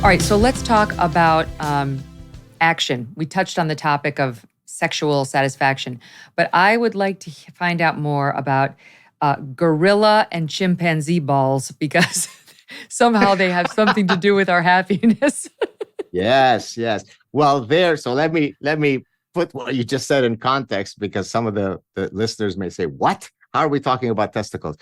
All right, so let's talk about action. We touched on the topic of sexual satisfaction, but I would like to find out more about gorilla and chimpanzee balls because somehow they have something to do with our happiness. Yes. Well, so let me put what you just said in context, because some of the listeners may say, "What? How are we talking about testicles?"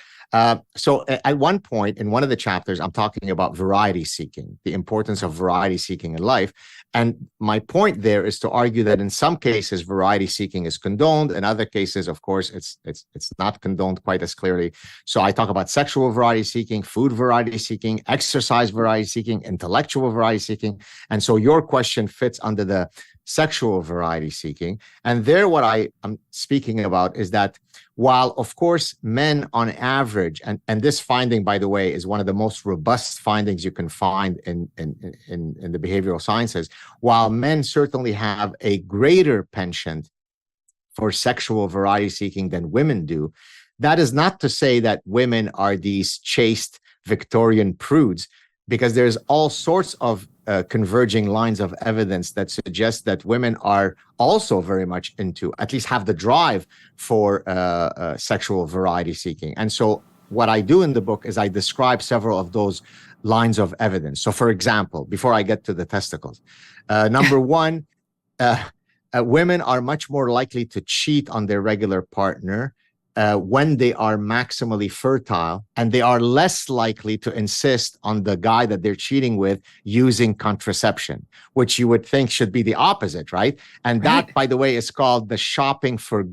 So at one point in one of the chapters, I'm talking about variety seeking, the importance of variety seeking in life. And my point there is to argue that in some cases, variety seeking is condoned. In other cases, of course, it's not condoned quite as clearly. So I talk about sexual variety seeking, food variety seeking, exercise variety seeking, intellectual variety seeking. And so your question fits under the sexual variety seeking. And there, what I am speaking about is that while, of course, men on average, and this finding, by the way, is one of the most robust findings you can find in the behavioral sciences, while men certainly have a greater penchant for sexual variety seeking than women do, that is not to say that women are these chaste Victorian prudes, because there's all sorts of converging lines of evidence that suggest that women are also very much into, at least have the drive for sexual variety seeking. And so what I do in the book is I describe several of those lines of evidence. So for example, before I get to the testicles, number one, women are much more likely to cheat on their regular partner when they are maximally fertile, and they are less likely to insist on the guy that they're cheating with using contraception, which you would think should be the opposite, right? And that, by the way, is called the shopping for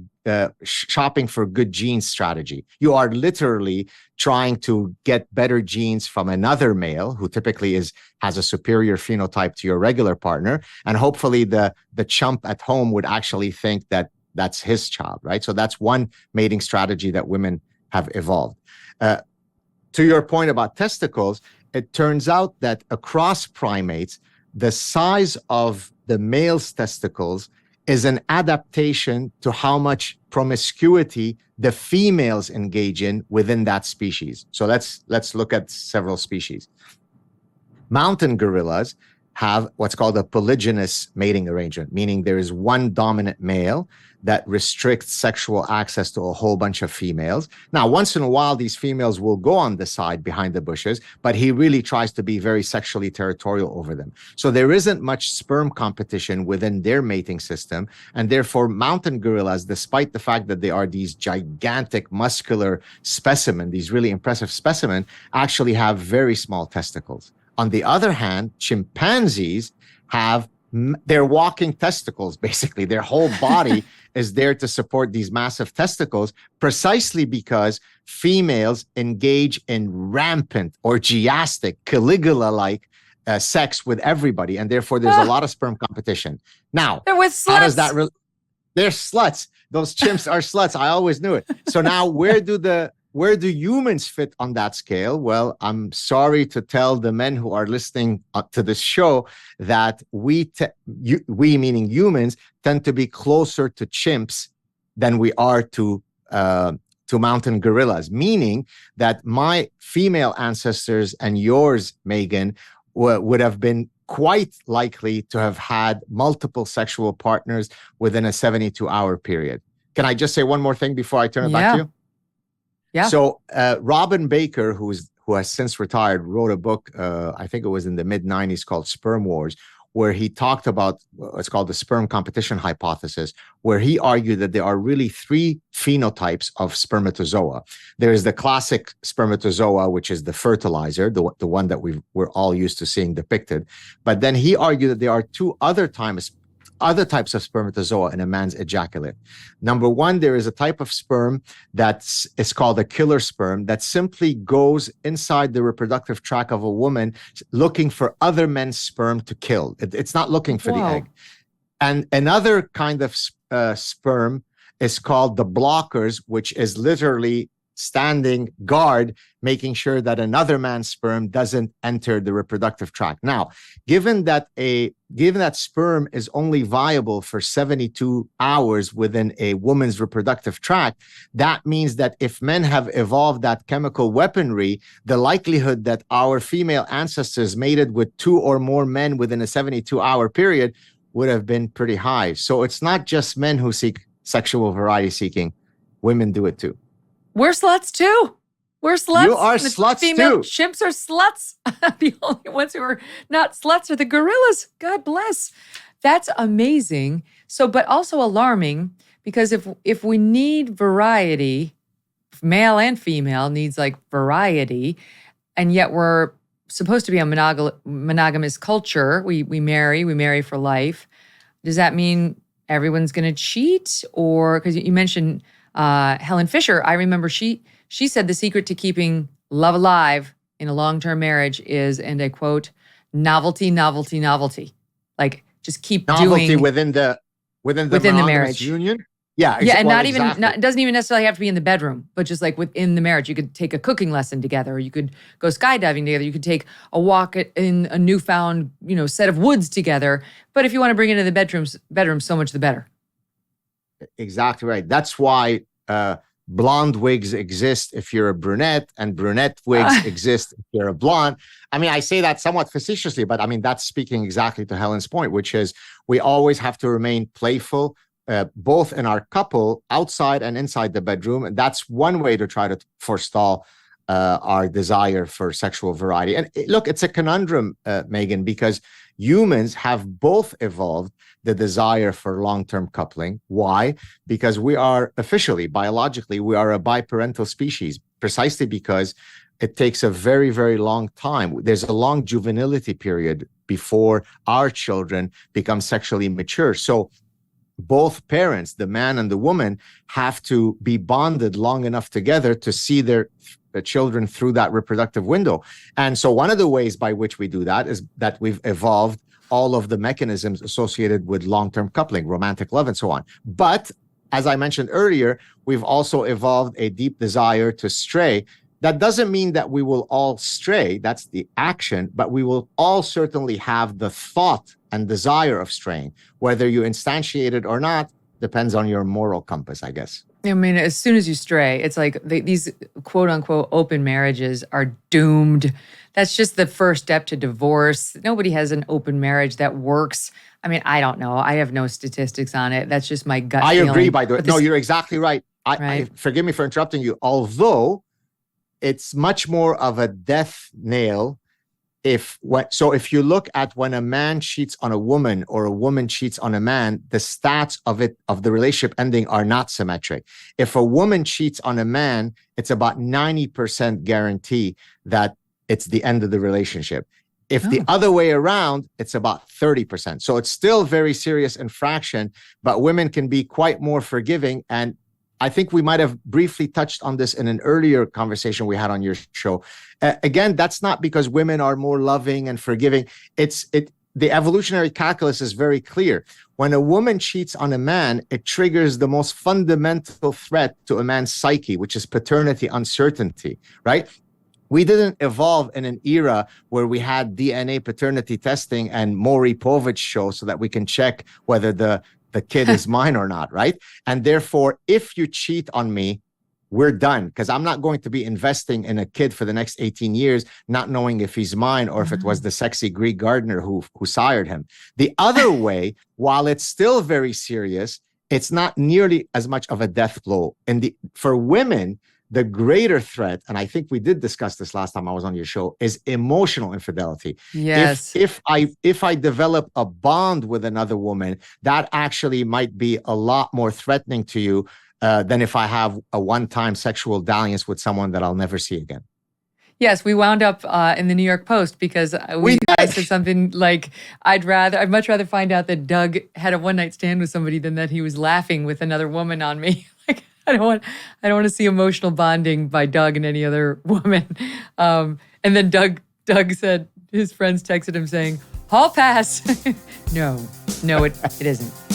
good genes strategy. You are literally trying to get better genes from another male who typically has a superior phenotype to your regular partner, and hopefully the chump at home would actually think that that's his child, right? So that's one mating strategy that women have evolved. To your point about testicles, it turns out that across primates, the size of the male's testicles is an adaptation to how much promiscuity the females engage in within that species. So let's look at several species. Mountain gorillas have what's called a polygynous mating arrangement, meaning there is one dominant male that restricts sexual access to a whole bunch of females. Now, once in a while, these females will go on the side behind the bushes, but he really tries to be very sexually territorial over them. So there isn't much sperm competition within their mating system. And therefore, mountain gorillas, despite the fact that they are these gigantic muscular specimen, these really impressive specimen, actually have very small testicles. On the other hand, chimpanzees have their walking testicles, basically. Their whole body is there to support these massive testicles, precisely because females engage in rampant, orgiastic, Caligula-like sex with everybody, and therefore there's a lot of sperm competition. Now, they're with sluts. How does that they're sluts. Those chimps are sluts. I always knew it. So now where do humans fit on that scale? Well, I'm sorry to tell the men who are listening to this show that we meaning humans, tend to be closer to chimps than we are to mountain gorillas, meaning that my female ancestors and yours, Megyn, would have been quite likely to have had multiple sexual partners within a 72-hour period. Can I just say one more thing before I turn it back to you? Yeah. So Robin Baker, who has since retired, wrote a book, I think it was in the mid-90s, called Sperm Wars, where he talked about what's called the sperm competition hypothesis, where he argued that there are really three phenotypes of spermatozoa. There is the classic spermatozoa, which is the fertilizer, the one that we're all used to seeing depicted. But then he argued that there are two other types of spermatozoa in a man's ejaculate. Number one, there is a type of sperm that is called a killer sperm that simply goes inside the reproductive tract of a woman looking for other men's sperm to kill. It's not looking for the egg. And another kind of sperm is called the blockers, which is literally standing guard, making sure that another man's sperm doesn't enter the reproductive tract. Now, given that sperm is only viable for 72 hours within a woman's reproductive tract, that means that if men have evolved that chemical weaponry, the likelihood that our female ancestors mated with 2 or more men within a 72-hour period would have been pretty high. So it's not just men who seek sexual variety seeking. Women do it too. We're sluts too. We're sluts. You are the sluts female too. Chimps are sluts. The only ones who are not sluts are the gorillas. God bless. That's amazing. So, but also alarming, because if we need variety, male and female needs like variety, and yet we're supposed to be a monogamous culture. We marry for life. Does that mean everyone's going to cheat? Or, because you mentioned Helen Fisher, I remember she said the secret to keeping love alive in a long-term marriage is, and I quote, novelty, novelty, novelty. Like, just keep novelty doing within the marriage union. Yeah, and well, not exactly. even it doesn't even necessarily have to be in the bedroom, but just like within the marriage. You could take a cooking lesson together, or you could go skydiving together. You could take a walk in a newfound, set of woods together. But if you want to bring it into the bedroom, so much the better. Exactly right. That's why blonde wigs exist if you're a brunette, and brunette wigs exist if you're a blonde. I mean, I say that somewhat facetiously, but I mean, that's speaking exactly to Helen's point, which is we always have to remain playful, both in our couple, outside and inside the bedroom. And that's one way to try to forestall our desire for sexual variety. And look, it's a conundrum, Megyn, because humans have both evolved the desire for long-term coupling. Why? Because we are officially, biologically, we are a biparental species, precisely because it takes a very, very long time. There's a long juvenility period before our children become sexually mature. So both parents, the man and the woman, have to be bonded long enough together to see their children through that reproductive window. And so one of the ways by which we do that is that we've evolved all of the mechanisms associated with long-term coupling, romantic love, and so on. But as I mentioned earlier, we've also evolved a deep desire to stray. That doesn't mean that we will all stray, that's the action, but we will all certainly have the thought and desire of straying. Whether you instantiate it or not depends on your moral compass, I guess. I mean, as soon as you stray, it's like these quote unquote open marriages are doomed. That's just the first step to divorce. Nobody has an open marriage that works. I mean, I don't know. I have no statistics on it. That's just my gut feeling. I agree, by the way. No, you're exactly right. I forgive me for interrupting you. Although it's much more of a death nail if you look at when a man cheats on a woman or a woman cheats on a man, the stats of the relationship ending are not symmetric. If a woman cheats on a man, it's about 90% guarantee that it's the end of the relationship. If the other way around, it's about 30%. So it's still very serious infraction, but women can be quite more forgiving. And I think we might have briefly touched on this in an earlier conversation we had on your show. Again, that's not because women are more loving and forgiving. The evolutionary calculus is very clear. When a woman cheats on a man, it triggers the most fundamental threat to a man's psyche, which is paternity uncertainty, right? We didn't evolve in an era where we had DNA paternity testing and Maury Povich show so that we can check whether the kid is mine or not, right? And therefore, if you cheat on me, we're done, because I'm not going to be investing in a kid for the next 18 years, not knowing if he's mine or if it was the sexy Greek gardener who sired him. The other way, while it's still very serious, it's not nearly as much of a death blow. For women, the greater threat, and I think we did discuss this last time I was on your show, is emotional infidelity. Yes. If I develop a bond with another woman, that actually might be a lot more threatening to you than if I have a one-time sexual dalliance with someone that I'll never see again. Yes, we wound up in the New York Post because I said something like, I'd much rather find out that Doug had a one-night stand with somebody than that he was laughing with another woman on me. Like, I don't want to see emotional bonding by Doug and any other woman. And then Doug said, his friends texted him saying, "Hall pass." No, it isn't.